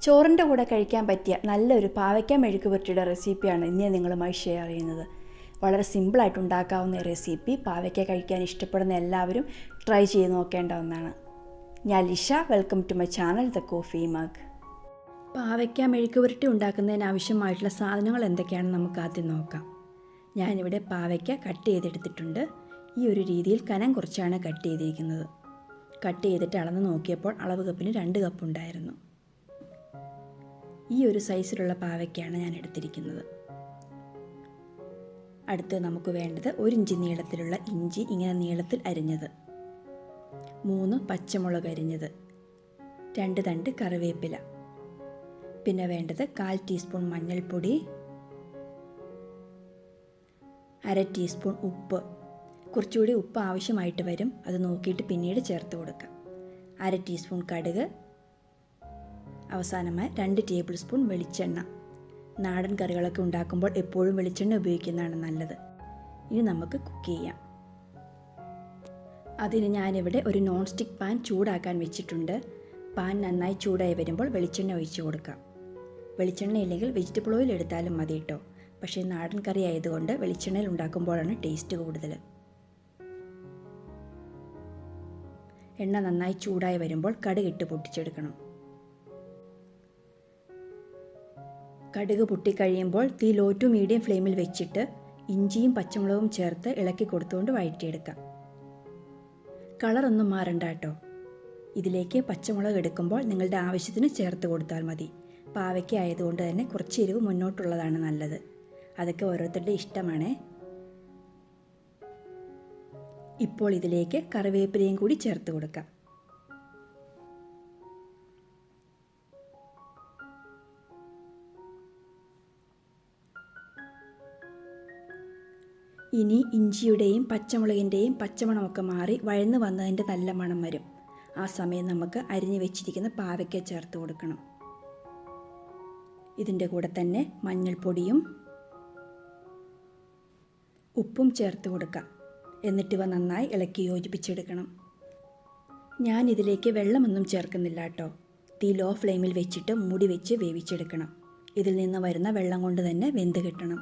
ചോറിൻ്റെ കൂടെ കഴിക്കാൻ പറ്റിയ നല്ലൊരു പാവയ്ക്ക മെഴുക്കുപുരട്ടിയുടെ റെസിപ്പിയാണ് ഇന്ന് ഞാൻ നിങ്ങളുമായി ഷെയർ ചെയ്യുന്നത്. വളരെ സിമ്പിളായിട്ട് ഉണ്ടാക്കാവുന്ന റെസിപ്പി പാവയ്ക്ക കഴിക്കാൻ ഇഷ്ടപ്പെടുന്ന എല്ലാവരും ട്രൈ ചെയ്ത് നോക്കേണ്ട ഒന്നാണ്. ഞാൻ Lisha, welcome to my channel the coffee mug. പാവയ്ക്ക മെഴുക്കുപുരട്ടി ഉണ്ടാക്കുന്നതിന് ആവശ്യമായിട്ടുള്ള സാധനങ്ങൾ എന്തൊക്കെയാണെന്ന് നമുക്ക് ആദ്യം നോക്കാം. ഞാനിവിടെ പാവയ്ക്ക കട്ട് ചെയ്തെടുത്തിട്ടുണ്ട്. ഈ ഒരു രീതിയിൽ കനം കുറച്ചാണ് കട്ട് ചെയ്തിരിക്കുന്നത്. കട്ട് ചെയ്തിട്ട് അളന്ന് നോക്കിയപ്പോൾ അളവ് കപ്പിന് 2 കപ്പ് ഉണ്ടായിരുന്നു. ഈ ഒരു സൈസിലുള്ള പാവയ്ക്കാണ് ഞാൻ എടുത്തിരിക്കുന്നത്. അടുത്ത് നമുക്ക് വേണ്ടത് 1 ഇഞ്ച് നീളത്തിലുള്ള ഇഞ്ചി ഇങ്ങനെ നീളത്തിൽ അരിഞ്ഞത്, 3 പച്ചമുളക് അരിഞ്ഞത്, 2 തണ്ട് കറിവേപ്പില, പിന്നെ വേണ്ടത് 1/4 ടീസ്പൂൺ മഞ്ഞൾപ്പൊടി, 1/2 ടീസ്പൂൺ ഉപ്പ്. കുറച്ചുകൂടി ഉപ്പ് ആവശ്യമായിട്ട് വരും, അത് നോക്കിയിട്ട് പിന്നീട് ചേർത്ത് കൊടുക്കാം. 1/2 ടീസ്പൂൺ കടുക്, അവസാനമായി 2 ടേബിൾ സ്പൂൺ വെളിച്ചെണ്ണ. നാടൻ കറികളൊക്കെ ഉണ്ടാക്കുമ്പോൾ എപ്പോഴും വെളിച്ചെണ്ണ ഉപയോഗിക്കുന്നതാണ് നല്ലത്. ഇനി നമുക്ക് കുക്ക് ചെയ്യാം. അതിന് ഞാനിവിടെ ഒരു നോൺ സ്റ്റിക്ക് പാൻ ചൂടാക്കാൻ വെച്ചിട്ടുണ്ട്. പാൻ നന്നായി ചൂടായി വരുമ്പോൾ വെളിച്ചെണ്ണ ഒഴിച്ച് കൊടുക്കാം. വെളിച്ചെണ്ണ ഇല്ലെങ്കിൽ വെജിറ്റബിൾ ഓയിൽ എടുത്താലും മതി കേട്ടോ. പക്ഷേ നാടൻ കറി ആയതുകൊണ്ട് വെളിച്ചെണ്ണയിൽ ഉണ്ടാക്കുമ്പോഴാണ് ടേസ്റ്റ് കൂടുതൽ. എണ്ണ നന്നായി ചൂടായി വരുമ്പോൾ കടുകിട്ട് പൊട്ടിച്ചെടുക്കണം. കടുക് പൊട്ടിക്കഴിയുമ്പോൾ തീ ലോ ടു മീഡിയം ഫ്ലെയിമിൽ വെച്ചിട്ട് ഇഞ്ചിയും പച്ചമുളകും ചേർത്ത് ഇളക്കി കൊടുത്തുകൊണ്ട് വഴറ്റിയെടുക്കാം. കളറൊന്നും മാറണ്ട കേട്ടോ. ഇതിലേക്ക് പച്ചമുളക് എടുക്കുമ്പോൾ നിങ്ങളുടെ ആവശ്യത്തിന് ചേർത്ത് കൊടുത്താൽ മതി. പാവയ്ക്ക ആയതുകൊണ്ട് തന്നെ കുറച്ച് എരിവ് മുന്നോട്ടുള്ളതാണ് നല്ലത്. അതൊക്കെ ഓരോരുത്തരുടെ ഇഷ്ടമാണേ. ഇപ്പോൾ ഇതിലേക്ക് കറിവേപ്പിലയും കൂടി ചേർത്ത് കൊടുക്കാം. ഇനി ഇഞ്ചിയുടെയും പച്ചമുളകിൻ്റെയും പച്ചമണമൊക്കെ മാറി വഴന്ന് വന്നതിൻ്റെ നല്ല മണം വരും. ആ സമയം നമുക്ക് അരിഞ്ഞു വെച്ചിരിക്കുന്ന പാവയ്ക്ക ചേർത്ത് കൊടുക്കണം. ഇതിൻ്റെ കൂടെ തന്നെ മഞ്ഞൾപ്പൊടിയും ഉപ്പും ചേർത്ത് കൊടുക്കാം. എന്നിട്ട് ഇവ നന്നായി ഇളക്കി യോജിപ്പിച്ചെടുക്കണം. ഞാൻ ഇതിലേക്ക് വെള്ളമൊന്നും ചേർക്കുന്നില്ല കേട്ടോ. തീ ലോ ഫ്ലെയിമിൽ വെച്ചിട്ട് മൂടി വെച്ച് വേവിച്ചെടുക്കണം. ഇതിൽ നിന്ന് വരുന്ന വെള്ളം കൊണ്ട് തന്നെ വെന്ത് കിട്ടണം.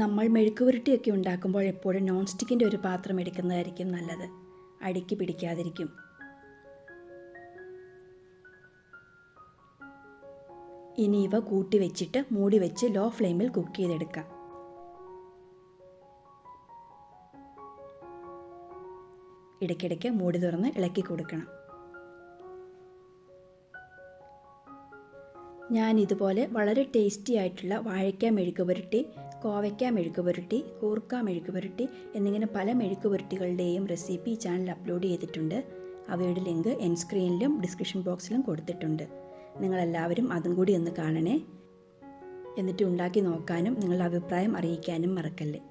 നമ്മൾ മെഴുക്കുപുരട്ടിയൊക്കെ ഉണ്ടാക്കുമ്പോൾ എപ്പോഴും നോൺ സ്റ്റിക്കിൻ്റെ ഒരു പാത്രം എടുക്കുന്നതായിരിക്കും നല്ലത്. അടിക്ക് പിടിക്കാതിരിക്കും. ഇനി ഇവ കൂട്ടി വെച്ചിട്ട് മൂടി വെച്ച് ലോ ഫ്ലെയിമിൽ കുക്ക് ചെയ്തെടുക്കാം. ഇടയ്ക്കിടയ്ക്ക് മൂടി തുറന്ന് ഇളക്കി കൊടുക്കണം. ഞാൻ ഇതുപോലെ വളരെ ടേസ്റ്റി ആയിട്ടുള്ള വാഴയ്ക്ക മെഴുക്കുപുരട്ടി, കോവയ്ക്ക മെഴുക്കുപുരട്ടി, കൂർക്ക മെഴുക്കുപുരട്ടി എന്നിങ്ങനെ പല മെഴുക്കുപുരട്ടികളുടെയും റെസിപ്പി ചാനൽ അപ്ലോഡ് ചെയ്തിട്ടുണ്ട്. അവയുടെ ലിങ്ക് എൻ സ്ക്രീനിലും ഡിസ്ക്രിപ്ഷൻ ബോക്സിലും കൊടുത്തിട്ടുണ്ട്. നിങ്ങളെല്ലാവരും അതും കൂടി ഒന്ന് കാണണേ. എന്നിട്ട് ഉണ്ടാക്കി നോക്കാനും നിങ്ങളുടെ അഭിപ്രായം അറിയിക്കാനും മറക്കല്ലേ.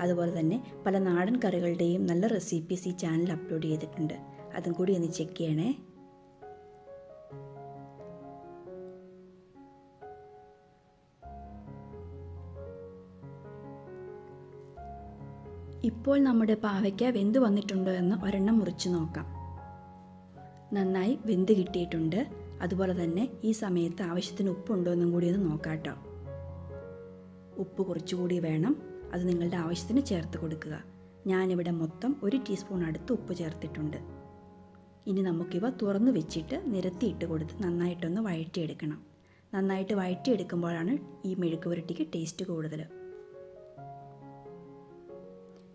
അതുപോലെ തന്നെ പല നാടൻ കറികളുടെയും നല്ല റെസിപ്പീസ് ഈ ചാനൽ അപ്ലോഡ് ചെയ്തിട്ടുണ്ട്. അതും കൂടി ഒന്ന് ചെക്ക് ചെയ്യണേ. ഇപ്പോൾ നമ്മുടെ പാവയ്ക്ക വെന്ത് വന്നിട്ടുണ്ടോ എന്ന് ഒരെണ്ണം മുറിച്ച് നോക്കാം. നന്നായി വെന്ത് കിട്ടിയിട്ടുണ്ട്. അതുപോലെ തന്നെ ഈ സമയത്ത് ആവശ്യത്തിന് ഉപ്പുണ്ടോ എന്നും കൂടി ഒന്ന് നോക്കാം കേട്ടോ. ഉപ്പ് കുറച്ചുകൂടി വേണം. അത് നിങ്ങളുടെ ആവശ്യത്തിന് ചേർത്ത് കൊടുക്കുക. ഞാനിവിടെ മൊത്തം 1 ടീസ്പൂൺ അടുത്ത് ഉപ്പ് ചേർത്തിട്ടുണ്ട്. ഇനി നമുക്കിവ തുറന്ന് വെച്ചിട്ട് നിരത്തിയിട്ട് കൊടുത്ത് നന്നായിട്ടൊന്ന് വഴറ്റിയെടുക്കണം. നന്നായിട്ട് വഴറ്റിയെടുക്കുമ്പോഴാണ് ഈ മെഴുക്കുപുരട്ടിക്ക് ടേസ്റ്റ് കൂടുതൽ.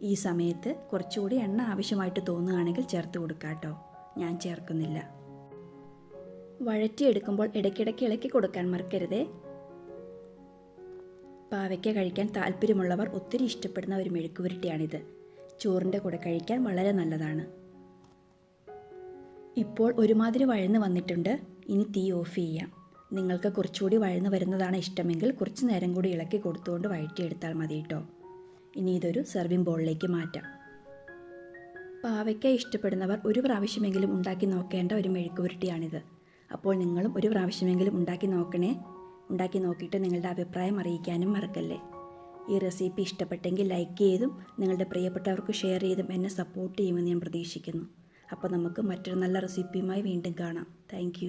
ഈ സമയത്ത് കുറച്ചുകൂടി എണ്ണ ആവശ്യമായിട്ട് തോന്നുകയാണെങ്കിൽ ചേർത്ത് കൊടുക്കാം കേട്ടോ. ഞാൻ ചേർക്കുന്നില്ല. വഴറ്റിയെടുക്കുമ്പോൾ ഇടയ്ക്കിടയ്ക്ക് ഇളക്കി കൊടുക്കാൻ മറക്കരുതേ. പാവയ്ക്ക കഴിക്കാൻ താല്പര്യമുള്ളവർ ഒത്തിരി ഇഷ്ടപ്പെടുന്ന ഒരു മെഴുക്കുപുരട്ടിയാണിത്. ചോറിൻ്റെ കൂടെ കഴിക്കാൻ വളരെ നല്ലതാണ്. ഇപ്പോൾ ഒരുമാതിരി വഴന്ന് വന്നിട്ടുണ്ട്. ഇനി തീ ഓഫ് ചെയ്യാം. നിങ്ങൾക്ക് കുറച്ചുകൂടി വഴന്ന് വരുന്നതാണ് ഇഷ്ടമെങ്കിൽ കുറച്ച് നേരം കൂടി ഇളക്കി കൊടുത്തുകൊണ്ട് വഴറ്റിയെടുത്താൽ മതി കേട്ടോ. ഇനി ഇതൊരു സെർവിങ് ബൗളിലേക്ക് മാറ്റാം. പാവയ്ക്ക ഇഷ്ടപ്പെടുന്നവർ ഒരു പ്രാവശ്യമെങ്കിലും ഉണ്ടാക്കി നോക്കേണ്ട ഒരു മെഴുക്കുപുരട്ടിയാണിത്. അപ്പോൾ നിങ്ങളും ഒരു പ്രാവശ്യമെങ്കിലും ഉണ്ടാക്കി നോക്കണേ. ഉണ്ടാക്കി നോക്കിയിട്ട് നിങ്ങളുടെ അഭിപ്രായം അറിയിക്കാനും മറക്കല്ലേ. ഈ റെസിപ്പി ഇഷ്ടപ്പെട്ടെങ്കിൽ ലൈക്ക് ചെയ്തും നിങ്ങളുടെ പ്രിയപ്പെട്ടവർക്ക് ഷെയർ ചെയ്തും എന്നെ സപ്പോർട്ട് ചെയ്യുമെന്ന് ഞാൻ പ്രതീക്ഷിക്കുന്നു. അപ്പോൾ നമുക്ക് മറ്റൊരു നല്ല റെസിപ്പിയുമായി വീണ്ടും കാണാം. താങ്ക്